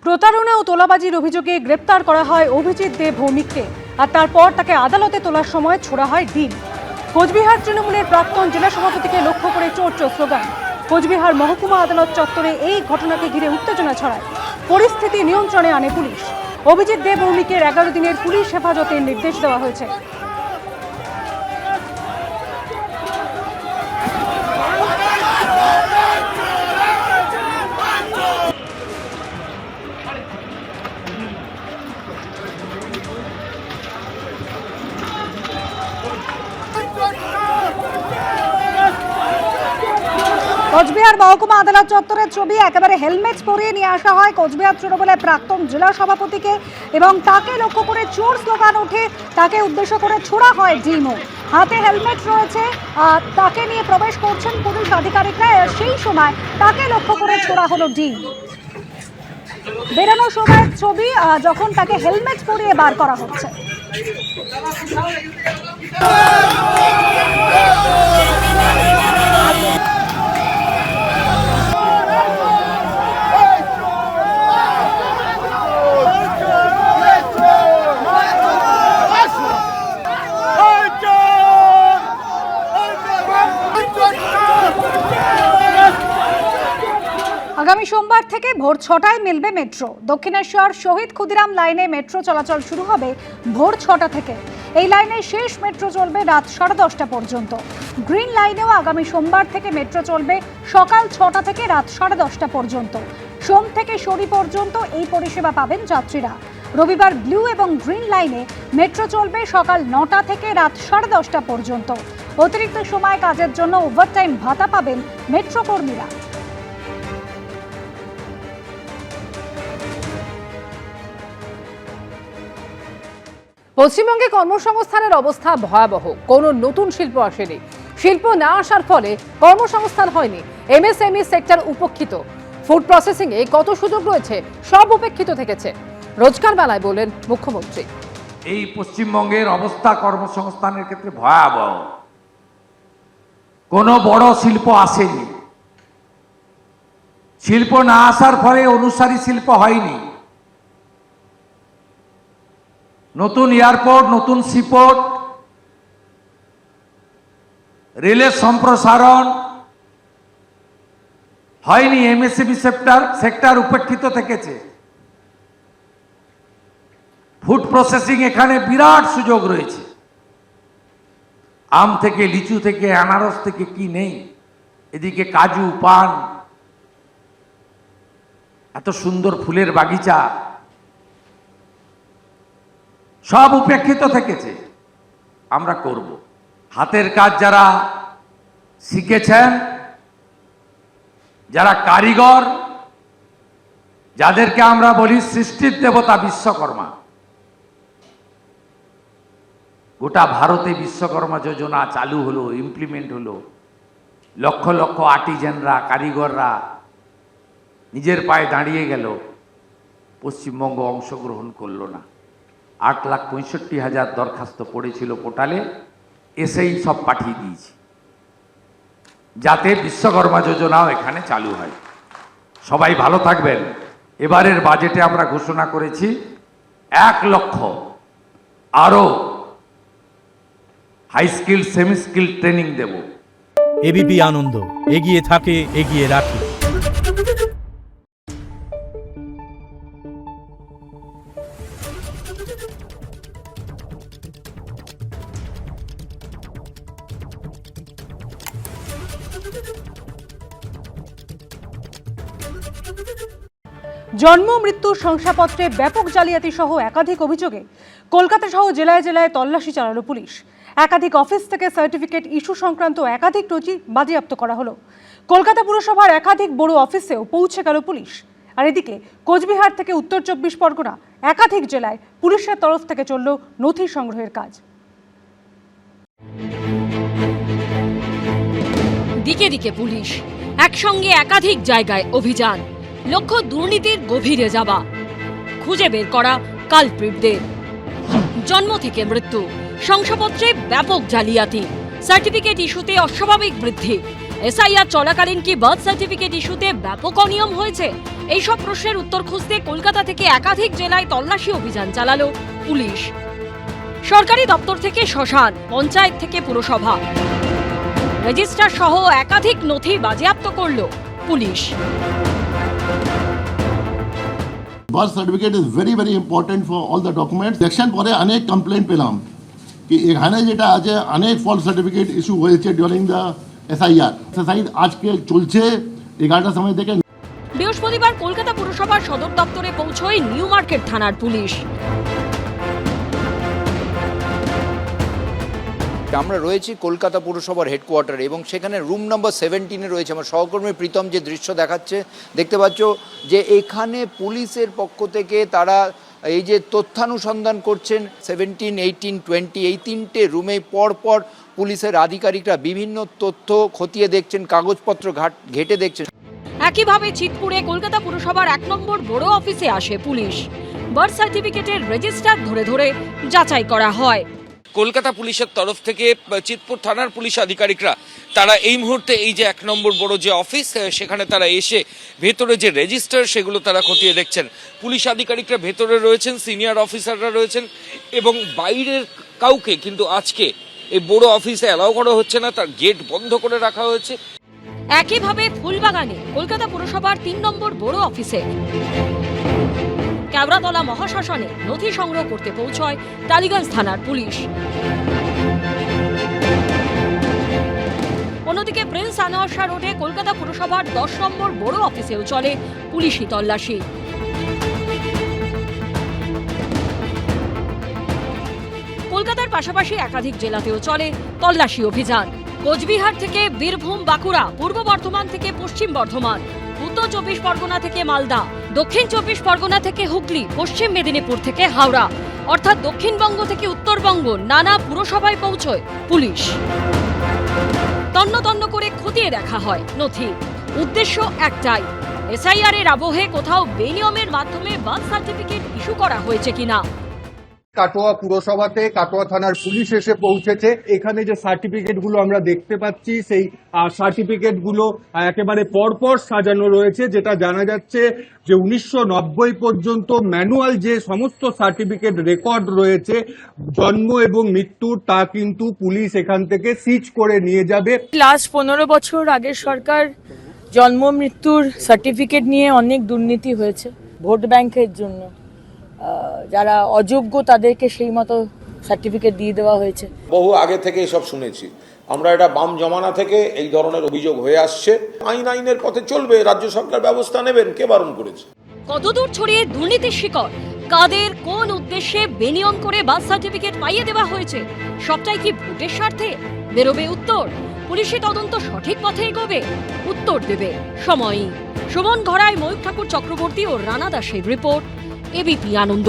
প্রতারণা ও তোলাবাজির অভিযোগে গ্রেপ্তার করা হয় অভিজিৎ দে ভৌমিককে, আর তারপর তাকে আদালতে তোলার সময় ছোড়া হয় ডিল। কোচবিহার তৃণমূলের প্রাক্তন জেলা সভাপতিকে লক্ষ্য করে চোর চোর স্লোগান। কোচবিহার মহকুমা আদালত চত্বরে এই ঘটনাকে ঘিরে উত্তেজনা ছড়ায়। পরিস্থিতি নিয়ন্ত্রণে আনে পুলিশ। অভিজিৎ দে ভৌমিকের 11 দিনের পুলিশ হেফাজতের নির্দেশ দেওয়া হয়েছে। কোচবিহার মহকুমা আদালত চত্বরের ছবি। একেবারে হেলমেট পরিয়ে নিয়ে আসা হয় কোচবিহার তৃণমূলের প্রাক্তন জেলা সভাপতিকে এবং তাকে লক্ষ্য করে চোর স্লোগান ওঠে। তাকে উদ্দেশ্য করে ছোড়া হয় ডিমও। হাতে হেলমেট রয়েছে, তাকে নিয়ে প্রবেশ করছেন পুলিশ আধিকারিকরা। সেই সময় তাকে লক্ষ্য করে ছোড়া হলো ডিম। বেরানোর সময় ছবি, যখন তাকে হেলমেট পরিয়ে বার করা হচ্ছে। আগামী সোমবার থেকে ভোর 6টায় মিলবে মেট্রো। দক্ষিণেশ্বর শহীদ ক্ষুদিরাম লাইনে মেট্রো চলাচল শুরু হবে ভোর 6টা থেকে। এই লাইনে শেষ মেট্রো চলবে রাত 10:30 পর্যন্ত। গ্রিন লাইনেও আগামী সোমবার থেকে মেট্রো চলবে সকাল 6টা থেকে রাত 10:30 পর্যন্ত। সোম থেকে শনি পর্যন্ত এই পরিষেবা পাবেন যাত্রীরা। রবিবার ব্লু এবং গ্রিন লাইনে মেট্রো চলবে সকাল 9টা থেকে রাত 10:30 পর্যন্ত। অতিরিক্ত সময় কাজের জন্য ওভারটাইম ভাতা পাবেন মেট্রো কর্মীরা। পশ্চিমবঙ্গে কর্মসংস্থানের অবস্থা ভয়াবহ। কোনো নতুন শিল্প আসেনি। শিল্প না আসার ফলে কর্মসংস্থান হয়নি। এমএসএমই সেক্টর উপেক্ষিত। ফুড প্রসেসিং এ কত সুযোগ রয়েছে সব উপেক্ষিত থেকেছে। রোজগার মেলায় বলেন মুখ্যমন্ত্রী। এই পশ্চিমবঙ্গের অবস্থা কর্মসংস্থানের ক্ষেত্রে ভয়াবহ। কোনো বড় শিল্প আসেনি। শিল্প না আসার ফলে অনুসারী শিল্প হয়নি। নতুন এয়ারপোর্ট, নতুন সিপোর্ট, রেলের সম্প্রসারণ হয়নি। এমএসএমই সেক্টর উপেক্ষিত থেকেছে। ফুড প্রসেসিং এখানে বিরাট সুযোগ রয়েছে। আম থেকে, লিচু থেকে, আনারস থেকে কি নেই। এদিকে কাজু, পান, এত সুন্দর ফুলের বাগিচা, সব উপেক্ষিত থেকেছে। আমরা করব। হাতের কাজ যারা শিখেছেন, যারা কারিগর, যাদেরকে আমরা বলি সৃষ্টির দেবতা বিশ্বকর্মা, গোটা ভারতে বিশ্বকর্মা যোজনা চালু হলো, ইমপ্লিমেন্ট হলো। লক্ষ লক্ষ আর্টিজানরা, কারিগররা নিজের পায়ে দাঁড়িয়ে গেল। পশ্চিমবঙ্গ অংশগ্রহণ করলো না। 8,65,000 দরখাস্ত পড়েছিল পোর্টালে, এসেই সব পাঠিয়ে দিয়েছি যাতে বিশ্বকর্মা যোজনাও এখানে চালু হয়। সবাই ভালো থাকবেন। এবারের বাজেটে আমরা ঘোষণা করেছি 1 লক্ষ আরো high skill, semi skill training দেব। এবিপি আনন্দ, এগিয়ে থাকে, এগিয়ে রাখে। জন্ম মৃত্যুর শংসাপত্রে ব্যাপক জালিয়াতি সহ একাধিক অভিযোগে কলকাতা সহ জেলায় জেলায় তল্লাশি চালালো পুলিশ। একাধিক অফিস থেকে সার্টিফিকেট ইস্যু সংক্রান্ত একাধিক নথি বাজেয়াপ্ত করা হলো। কলকাতা পুরসভার একাধিক বড় অফিসেও পৌঁছে গেল পুলিশ। আর এদিকে কোচবিহার থেকে উত্তর 24 পরগনা একাধিক জেলায় পুলিশের তরফ থেকে চলল নথি সংগ্রহের কাজ। দিকে দিকে পুলিশ, একসঙ্গে একাধিক জায়গায় অভিযান। লক্ষ্য দুর্নীতির গভীরে যাওয়া, খুঁজে বের করা কালপ্রিটদের। জন্ম থেকে মৃত্যু, শংসাপত্রে ব্যাপক জালিয়াতি, সার্টিফিকেট ইস্যুতে অস্বাভাবিক বৃদ্ধি, এসআইআর চলাকালীন কি বার্থ সার্টিফিকেট ইস্যুতে ব্যাপক অনিয়ম হয়েছে? এইসব প্রশ্নের উত্তর খুঁজতে কলকাতা থেকে একাধিক জেলায় তল্লাশি অভিযান চালালো পুলিশ। সরকারি দপ্তর থেকে শ্মশান, পঞ্চায়েত থেকে পুরসভা, রেজিস্ট্রার সহ একাধিক নথি বাজেয়াপ্ত করলো police. Birth certificate is very very important for all the documents. Election পরে অনেক কমপ্লেইন পেলাম কি এখানে যেটা আছে অনেক ফলস সার্টিফিকেট ইস্যু হয়েছে ডিউরিং দ্য এসআইআর। এক্সারসাইজ আজকে চলছে 11টার সময় থেকে। বৃহস্পতিবার কলকাতা পুরসভার সদর দপ্তরে পৌঁছয় নিউ মার্কেট থানার পুলিশ। আমরা রয়েছি কলকাতা পুরসভার হেডকোয়ার্টারে এবং সেখানে রুম নম্বর 17-এ রয়েছে আমার সহকর্মী প্রীতম। যে দৃশ্য দেখাচ্ছে দেখতে পাচ্ছ যে এখানে পুলিশের পক্ষ থেকে তারা এই যে তথ্যানুসন্ধান করছেন 17, 18, 20 এই 3টে রুমে পরপর পুলিশের আধিকারিকরা বিভিন্ন তথ্য খতিয়ে দেখছেন, কাগজপত্র ঘেটে দেখছেন। একইভাবে চিতপুরে কলকাতা পুরসভার 1 নম্বর বড় অফিসে আসে পুলিশ। বার্থ সার্টিফিকেটের রেজিস্টার ধরে ধরে যাচাই করা হয়। কলকাতা পুলিশের তরফ থেকে চিতপুর থানার পুলিশ আধিকারিকরা তারা এই মুহূর্তে এই যে 1 নম্বর বড় যে অফিস সেখানে তারা এসে ভেতরে যে রেজিস্টার সেগুলো তারা খতিয়ে দেখছেন। পুলিশ আধিকারিকরা ভেতরে রয়েছেন, সিনিয়র অফিসাররা রয়েছেন এবং বাইরের কাউকে কিন্তু আজকে এই বড় অফিসে অ্যালাউ করা হচ্ছে না, তার গেট বন্ধ করে রাখা হয়েছে। একইভাবে ফুলবাগানে কলকাতা পুরসভার 3 নম্বর বড় অফিসে কেওড়াতলা মহাশ্মশানে নথি সংগ্রহ করতে পৌঁছয় টালিগঞ্জ থানার পুলিশ। অন্যদিকে প্রিন্স আনোয়ার শাহ রোডে কলকাতা পুরসভার 10 নম্বর বড় অফিসেও চলে পুলিশি তল্লাশি। কলকাতার পাশাপাশি একাধিক জেলাতেও চলে তল্লাশি অভিযান। কোচবিহার থেকে বীরভূম, বাঁকুড়া, পূর্ব বর্ধমান থেকে পশ্চিম বর্ধমান, উত্তর 24 পরগনা থেকে মালদা, দক্ষিণ 24 পরগনা থেকে হুগলি, পশ্চিম মেদিনীপুর থেকে হাওড়া, অর্থাৎ দক্ষিণবঙ্গ থেকে উত্তরবঙ্গ নানা পুরসভায় পৌঁছয় পুলিশ। তন্ন তন্ন করে খতিয়ে দেখা হয় নথি। উদ্দেশ্য একটাই, এসআইআর এর আবহে কোথাও বেনিয়মের মাধ্যমে বার্থ সার্টিফিকেট ইস্যু করা হয়েছে কিনা। কাটোয়া পুরসভাতে কাটোয়া থানার পুলিশ এসে পৌঁছেছে। এখানে যে সার্টিফিকেট গুলো আমরা দেখতে পাচ্ছি সেই সার্টিফিকেট গুলো একেবারে পরপর সাজানো রয়েছে, যেটা জানা যাচ্ছে যে 1990 পর্যন্ত ম্যানুয়াল যে সমস্ত সার্টিফিকেট রেকর্ড রয়েছে জন্ম এবং মৃত্যুর, তা কিন্তু পুলিশ এখান থেকে সিজ করে নিয়ে যাবে। লাস্ট 15 বছর আগের সরকার জন্ম মৃত্যুর সার্টিফিকেট নিয়ে অনেক দুর্নীতি হয়েছে ভোট ব্যাংকের জন্য। যারা অযোগ্য তাদেরকে সেই মতো সার্টিফিকেট দিয়ে দেওয়া হয়েছে। বহু আগে থেকে এসব শুনেছি আমরা, এটা বাম জমানা থেকে এই ধরনের অভিযোগ হয়ে আসছে। আইনের পথে চলবে, রাজ্য সরকার ব্যবস্থা নেবেন, কে বারণ করেছে? কতদূর ছড়িয়ে দুর্নীতির শিকড়, কাদের কোন উদ্দেশ্যে বেনিয়ম করে বার্থ সার্টিফিকেট পাইয়ে দেওয়া হয়েছে, সবটাই কি ভোটের স্বার্থে? বেরোবে উত্তর। পুলিশি তদন্ত সঠিক পথে এগোবে, উত্তর দেবে সময়ই। সুমন ঘরাই, ময়ূর ঠাকুর চক্রবর্তী ও রানা দাসের রিপোর্ট, এবিপি আনন্দ।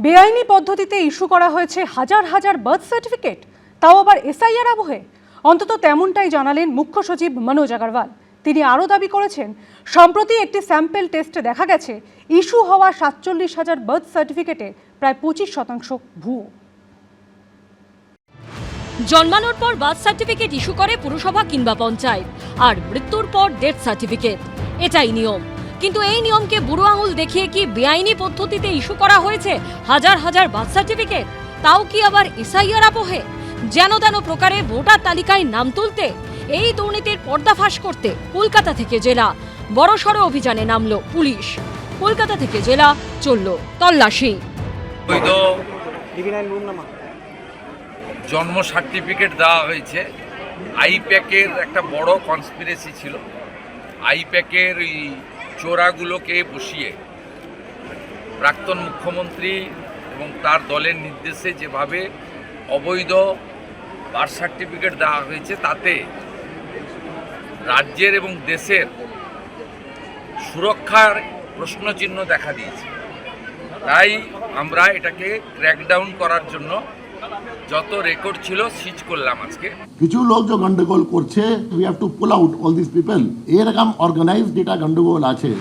বেআইনি পদ্ধতিতে ইস্যু করা হয়েছে হাজার হাজার বার্থ সার্টিফিকেট, তাও আবার এসআইআর আবহে। অন্তত তেমনটাই জানালেন মুখ্য সচিব মনোজ আগরওয়াল। তিনি আরও দাবি করেছেন, সম্প্রতি একটি স্যাম্পল টেস্টে দেখা গেছে ইস্যু হওয়া 47,000 বার্থ সার্টিফিকেটে প্রায় 25% ভুয়ো। জন্মানোর পর বার্থ সার্টিফিকেট ইস্যু করে পুরসভা কিংবা পঞ্চায়েত, আর মৃত্যুর পর ডেথ সার্টিফিকেট, এটাই নিয়ম। কিন্তু এই নিয়মকে বুড়ো আঙুল দেখিয়ে কি বেআইনি পদ্ধতিতে ইস্যু করা হয়েছে হাজার হাজার বার্থ সার্টিফিকেট, তাও কি আবার এসআইআর আবহে? যেন তেন প্রকারে ভোটার তালিকায় নাম তুলতে, এই দুর্নীতির পর্দাফাশ করতে কলকাতা থেকে জেলা বড়সড় অভিযানে নামলো পুলিশ। কলকাতা থেকে জেলা চলল তল্লাশি। জন্ম সার্টিফিকেট দেওয়া হয়েছে। আইপ্যাকের একটা বড় কনস্পিরেসি ছিল। আইপ্যাকের এই চোরাগুলোকে বসিয়ে প্রাক্তন মুখ্যমন্ত্রী এবং তার দলের নির্দেশে যেভাবে অবৈধ বার্থ সার্টিফিকেট দেওয়া হয়েছে, তাতে রাজ্যের এবং দেশের সুরক্ষার প্রশ্নচিহ্ন দেখা দিয়েছে। তাই আমরা এটাকে ক্র্যাকডাউন করার জন্য যত রেকর্ড ছিল সিজ করলাম আজকে। কিছু লোক যে গন্ডগোল করছে, we have to pool out all this people. এরকম অর্গানাইজড যেটা গন্ডগোল আছে।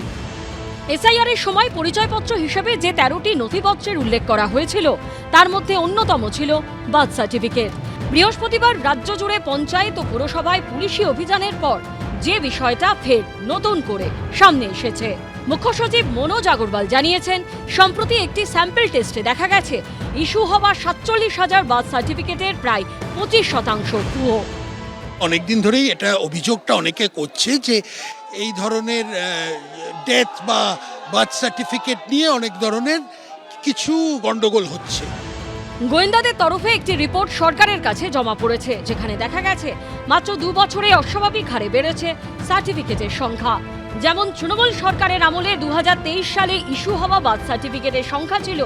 এসআইআর এর সময় পরিচয়পত্র হিসেবে যে 13টি নথিপত্রের উল্লেখ করা হয়েছিল, তার মধ্যে অন্যতম ছিল বার্থ সার্টিফিকেট। বৃহস্পতিবার রাজ্য জুড়ে পঞ্চায়েত ও পুরসভায় পুলিশি অভিযানের পর যে বিষয়টা ফের নতুন করে সামনে এসেছে। মুখ্য সচিব মনোজ আগরওয়াল জানিয়েছেন, সম্প্রতি একটি স্যাম্পল টেস্টে দেখা গেছে ইস্যু হওয়া 47,000 বার্থ সার্টিফিকেটের প্রায় 25% ভুয়ো। অনেকদিন ধরেই এটা অভিযোগটা অনেকে করছে যে এই ধরনের ডেথ বা বার্থ সার্টিফিকেট নিয়ে অনেক ধরনের কিছু গন্ডগোল হচ্ছে। গোয়েন্দাদের তরফে একটি রিপোর্ট সরকারের কাছে জমা পড়েছে, যেখানে দেখা গেছে মাত্র 2 বছরে অস্বাভাবিক হারে বেড়েছে সার্টিফিকেটের সংখ্যা। যেমন তৃণমূল সরকারের আমলে 2023 সালে ইস্যু হওয়া বার্থ সার্টিফিকেটের সংখ্যা ছিল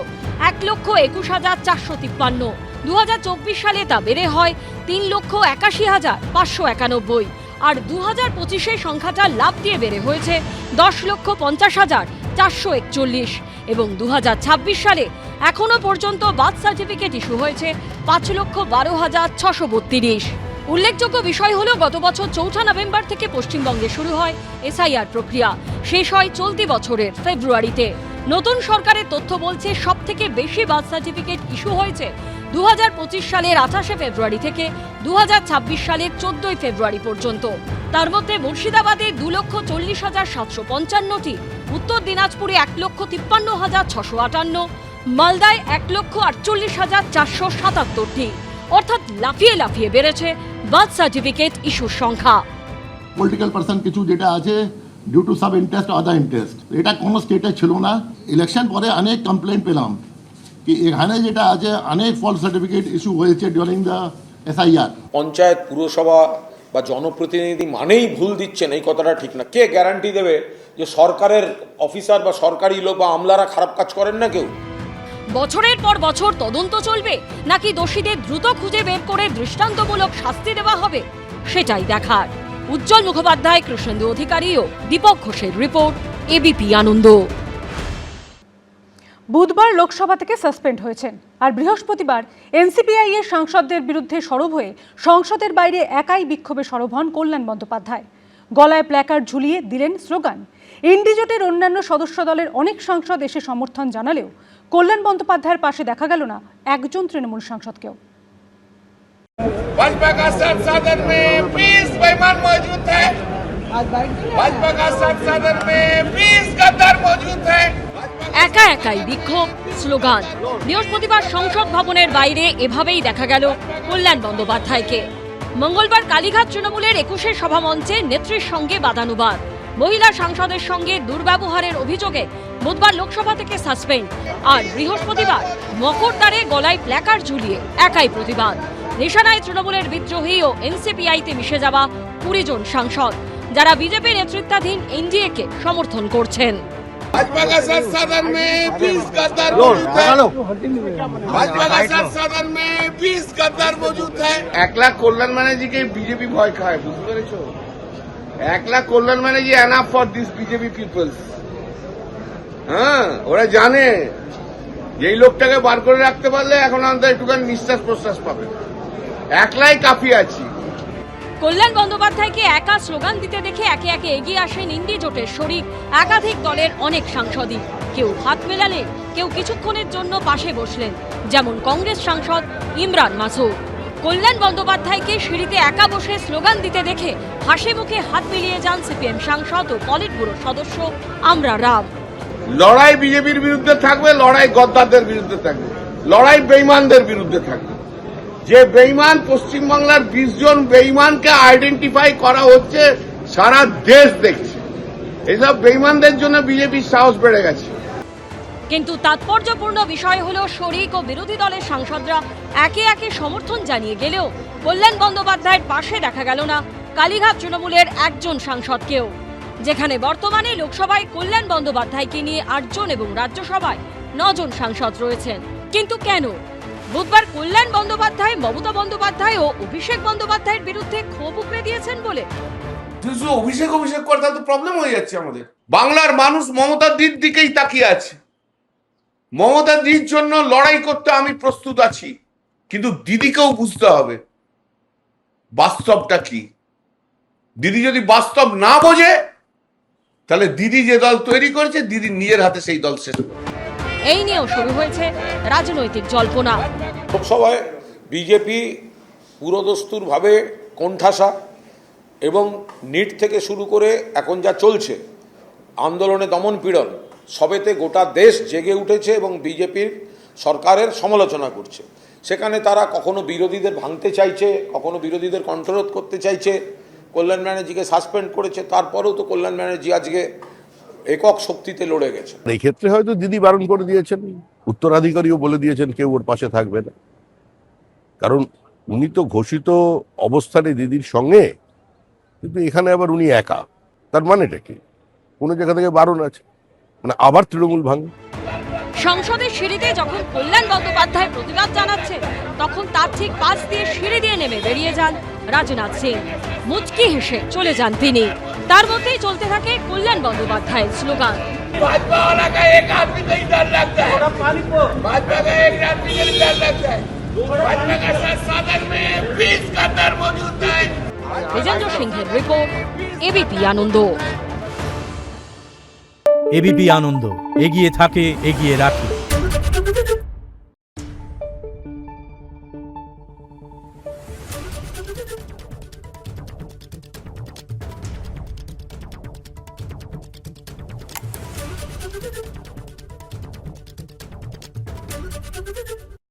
1,21,453। 2024 সালে তা বেড়ে হয় 3,81,591, আর 2025-এ সংখ্যাটা লাফ দিয়ে বেড়ে হয়েছে 10,50,441, এবং 2026 সালে এখনো পর্যন্ত বার্থ সার্টিফিকেট ইস্যু হয়েছে 5,12,632। উল্লেখযোগ্য বিষয় হলো, গত বছর 4 নভেম্বর থেকে পশ্চিমবঙ্গে শুরু হয় এসআইআর প্রক্রিয়া, শেষ হয় চলতি বছরের ফেব্রুয়ারিতে। নতুন সরকারের তথ্য বলছে সবথেকে বেশি বার্থ সার্টিফিকেট ইস্যু হয়েছে 2025 সালের 28 ফেব্রুয়ারি থেকে 2026 সালের 14 ফেব্রুয়ারি পর্যন্ত। তার মধ্যে মুর্শিদাবাদে 2,40,755টি, উত্তর দিনাজপুরে 1,53,658, মালদায় 1,48,477টি। অর্থাৎ লাফিয়ে লাফিয়ে বেড়েছে বার্থ সার্টিফিকেট ইস্যুর সংখ্যা। পলিটিক্যাল পার্সন কিছু যেটা আছে due to sub interest other interest, এটা কোনো স্টেটে ছিল না। ইলেকশন পরে অনেক কমপ্লেন পেলাম কি এখানে যেটা আছে অনেক ফলস সার্টিফিকেট ইস্যু হয়েছে ডিউরিং দ্য এসআইআর। পঞ্চায়েত পুরসভা বা জনপ্রতিনিধি মানেই ভুল দিচ্ছেন, এই কথাটা ঠিক না। কে গ্যারান্টি দেবে যে সরকারের অফিসার বা সরকারি লোক বা আমলারা খারাপ কাজ করেন না কেউ? বছরের পর বছর তদন্ত চলবে, নাকি দোষীদের দ্রুত খুঁজে বের করে দৃষ্টান্তমূলক শাস্তি দেওয়া হবে, সেটাই দেখার। উজ্জ্বল মুখোপাধ্যায়, কৃষ্ণেন্দু অধিকারী ও দীপক ঘোষের রিপোর্ট, এবিপি আনন্দ। বুধবার লোকসভা থেকে সাসপেন্ড হয়েছেন, আর বৃহস্পতিবার এনসিপিআই এর সাংসদদের বিরুদ্ধে সরব হয়ে সংসদের বাইরে একাই বিক্ষোভে সরব হন কল্যাণ বন্দ্যোপাধ্যায়। গলায় প্ল্যাকার্ড ঝুলিয়ে দিলেন স্লোগান। ইন্ডিজোটের অন্যান্য সদস্য দলের অনেক সাংসদ এসে সমর্থন জানালেও কল্যাণ বন্দ্যোপাধ্যায়ের পাশে দেখা গেল না একজন তৃণমূল সাংসদকেও। भाजपा का सदन में 20 बेईमान मौजूद है, भाजपा का सदन में 20 गद्दार मौजूद है। একা একাই বিক্ষোভ, স্লোগান। বৃহস্পতিবার সংসদ ভবনের বাইরে এভাবেই দেখা গেল কল্যাণ বন্দ্যোপাধ্যায়কে। মঙ্গলবার কালীঘাট তৃণমূলের 21 সভামঞ্চে নেত্রীর সঙ্গে বাদানুবাদ, মহিলা সাংসদের সঙ্গে দুর্ব্যবহারের অভিযোগে বুধবার লোকসভা থেকে সাসপেন্ড, আর বৃহস্পতিবার মকরদ্বারে গলায় প্ল্যাকার্ড ঝুলিয়ে একাই প্রতিবাদ। নিশানায় তৃণমূলের বিদ্রোহী ও এনসিপিআইতে মিশে যাওয়া 20 জন সাংসদ, যারা বিজেপি নেতৃত্বাধীন এনডিএ-কে সমর্থন করছেন। भाजपा का सदन में 20 गद्दार मौजूद है, भाजपा का सदन में 20 गद्दार मौजूद है। 1 लाख कल्याण ব্যানার্জিকে বিজেপি ভয় খায়, বুঝতে পেরেছো? 1 lakh Kalyan Banerjee enough for this BJP peoples. হ্যাঁ, ওরা জানে যে এই লোকটাকে বার করে রাখতে পারলে এখন অন্তত একটুখানি নিঃশ্বাস প্রশ্বাস পাবে। একলাই কাফি আছি। কল্যাণ বন্দ্যোপাধ্যায়কে একা স্লোগান দিতে দেখে একে একে এগিয়ে আসেন ইন্ডি জোটের শরিক একাধিক দলের অনেক সাংসদই। কেউ হাত মেলালেন, কেউ কিছুক্ষণের জন্য পাশে বসলেন, যেমন কংগ্রেস সাংসদ ইমরান মাসুদ। কল্যাণ বন্দ্যোপাধ্যায়কে সিঁড়িতে একা বসে স্লোগান দিতে দেখে হাসি মুখে হাত মিলিয়ে যান সিপিএম সাংসদ ও পলিট ব্যুরো সদস্য আমরা রাম। লড়াই বিজেপির বিরুদ্ধে থাকবে, লড়াই গদ্দারদের বিরুদ্ধে থাকবে, লড়াই বেঈমানদের বিরুদ্ধে থাকবে। যে বেঈমান পশ্চিমবাংলার 20 জন বেঈমানকে আইডেন্টিফাই করা হচ্ছে, সারা দেশ দেখছে। এইসব বেঈমানদের জন্য বিজেপির সাহস বেড়ে গেছে। কিন্তু তাৎপর্যপূর্ণ বিষয় হলো, শরিক ও বিরোধী দলের সাংসদরা একে একে সমর্থন জানিয়ে গেলেও কল্যাণ বন্দ্যোপাধ্যায়ের পাশে দেখা গেল না কালীঘাট তৃণমূলের একজন সাংসদকেও। যেখানে বর্তমানে লোকসভায় কল্যাণ বন্দ্যোপাধ্যায়কে নিয়ে 8 জন এবং রাজ্যসভায় 9 জন সাংসদ রয়েছেন। কিন্তু কেন? বুধবার কল্যাণ বন্দ্যোপাধ্যায় মমতা বন্দ্যোপাধ্যায় ও অভিষেক বন্দ্যোপাধ্যায়ের বিরুদ্ধে ক্ষোভ উগরে দিয়েছেন বলে। শুধু অভিষেক করতে তো প্রবলেম হয়ে যাচ্ছে আমাদের। বাংলার মানুষ মমতার দিকেই তাকিয়ে আছে। মমতা দিদির জন্য লড়াই করতে আমি প্রস্তুত আছি, কিন্তু দিদিকেও বুঝতে হবে বাস্তবটা কি। দিদি যদি বাস্তব না বোঝে, তাহলে দিদি যে দল তৈরি করেছে, দিদি নিজের হাতে সেই দল শেষ করবে। এই নিয়েও শুরু হয়েছে রাজনৈতিক জল্পনা। লোকসভায় বিজেপি পুরোদস্তুরভাবে কোণঠাসা এবং নিট থেকে শুরু করে এখন যা চলছে আন্দোলনে দমন পীড়ন সবেতে গোটা দেশ জেগে উঠেছে এবং বিজেপির সরকারের সমালোচনা করছে। সেখানে তারা কখনো বিরোধীদের ভাঙতে চাইছে, কখনো বিরোধীদের কণ্ঠরোধ করতে চাইছে। কল্যাণ ব্যানার্জিকে সাসপেন্ড করেছে, তারপরেও তো কল্যাণ ব্যানার্জি আজকে একক শক্তিতে লড়ে গেছে। এই ক্ষেত্রে হয়তো দিদি বারণ করে দিয়েছেন, উত্তরাধিকারীও বলে দিয়েছেন কেউ ওর পাশে থাকবে না, কারণ উনি তো ঘোষিত অবস্থানে দিদির সঙ্গে, কিন্তু এখানে আবার উনি একা। তার মানেটা কি? কোনো জায়গা থেকে বারণ আছে, মানে আবার তৃণমূল ভাঙে। সংসদের সিঁড়িতে যখন কল্যাণ বন্দ্যোপাধ্যায় প্রতিবাদ জানাচ্ছে, তখন তার ঠিক পাশ দিয়ে সিঁড়ি দিয়ে নেমে বেরিয়ে যান রাজনাথ সিং। মুচকি হেসে চলে যান তিনি। তার মধ্যেই চলতে থাকে কল্যাণ বন্দ্যোপাধ্যায়ের স্লোগান। বিজেন্দ্র সিংহের রিপোর্ট, এবিপি আনন্দ। এবিপি আনন্দ, এগিয়ে থাকে, এগিয়ে রাখে।